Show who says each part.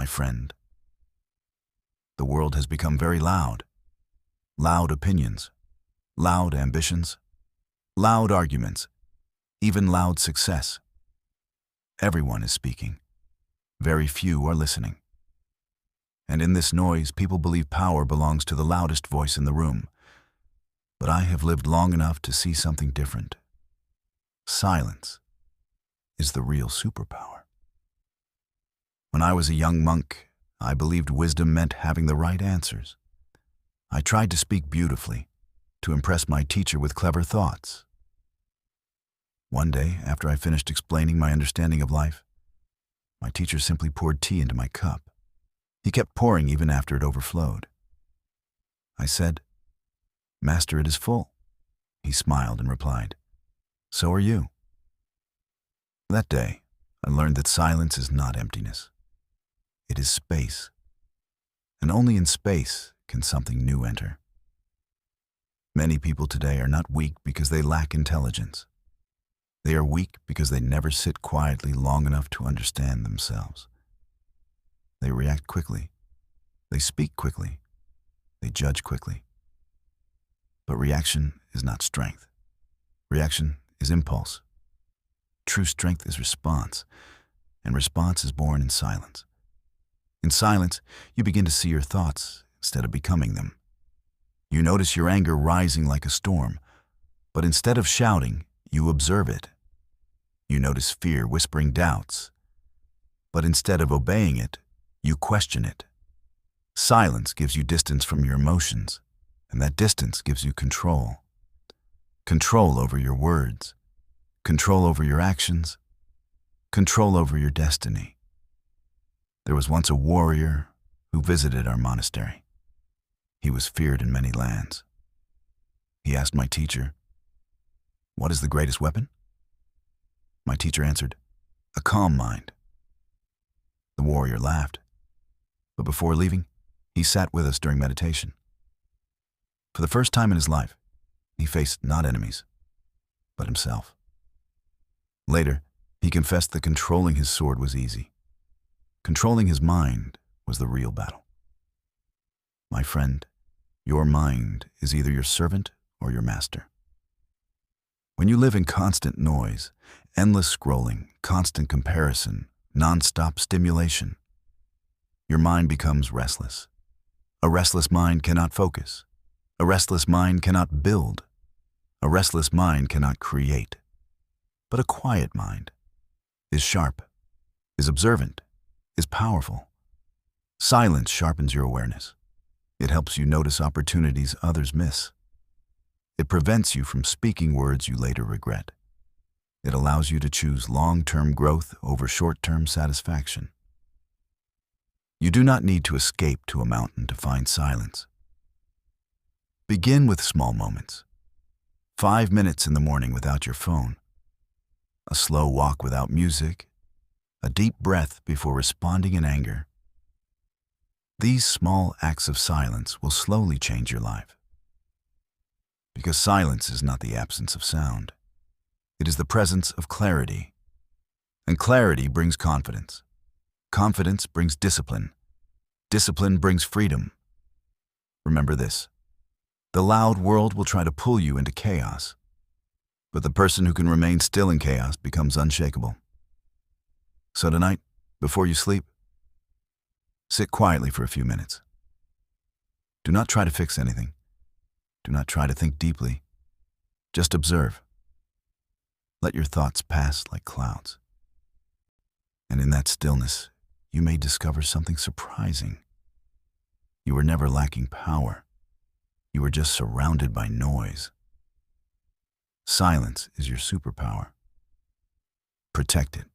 Speaker 1: my friend. The world has become very loud. Loud opinions, loud ambitions, loud arguments, even loud success. Everyone is speaking. Very few are listening. And in this noise, people believe power belongs to the loudest voice in the room. But I have lived long enough to see something different. Silence is the real superpower. When I was a young monk, I believed wisdom meant having the right answers. I tried to speak beautifully, to impress my teacher with clever thoughts. One day, after I finished explaining my understanding of life, my teacher simply poured tea into my cup. He kept pouring even after it overflowed. I said, "Master, it is full." He smiled and replied, "So are you." That day, I learned that silence is not emptiness. It is space. And only in space can something new enter. Many people today are not weak because they lack intelligence. They are weak because they never sit quietly long enough to understand themselves. They react quickly. They speak quickly. They judge quickly. But reaction is not strength. Reaction is impulse. True strength is response, and response is born in silence. In silence, you begin to see your thoughts instead of becoming them. You notice your anger rising like a storm, but instead of shouting, you observe it. You notice fear whispering doubts, but instead of obeying it, you question it. Silence gives you distance from your emotions, and that distance gives you control. Control over your words, control over your actions, control over your destiny. There was once a warrior who visited our monastery. He was feared in many lands. He asked my teacher, "What is the greatest weapon?" My teacher answered, "A calm mind." The warrior laughed, but before leaving, he sat with us during meditation. For the first time in his life, he faced not enemies, but himself. Later, he confessed that controlling his sword was easy. Controlling his mind was the real battle. My friend, your mind is either your servant or your master. When you live in constant noise, endless scrolling, constant comparison, non-stop stimulation, your mind becomes restless. A restless mind cannot focus. A restless mind cannot build. A restless mind cannot create. But a quiet mind is sharp, is observant, is powerful. Silence sharpens your awareness. It helps you notice opportunities others miss. It prevents you from speaking words you later regret. It allows you to choose long-term growth over short-term satisfaction. You do not need to escape to a mountain to find silence. Begin with small moments. 5 minutes in the morning without your phone. A slow walk without music. A deep breath before responding in anger. These small acts of silence will slowly change your life. Because silence is not the absence of sound. It is the presence of clarity. And clarity brings confidence. Confidence brings discipline. Discipline brings freedom. Remember this: the loud world will try to pull you into chaos, but the person who can remain still in chaos becomes unshakable. So tonight, before you sleep, sit quietly for a few minutes. Do not try to fix anything. Do not try to think deeply. Just observe. Let your thoughts pass like clouds. And in that stillness, you may discover something surprising. You are never lacking power. You are just surrounded by noise. Silence is your superpower. Protect it.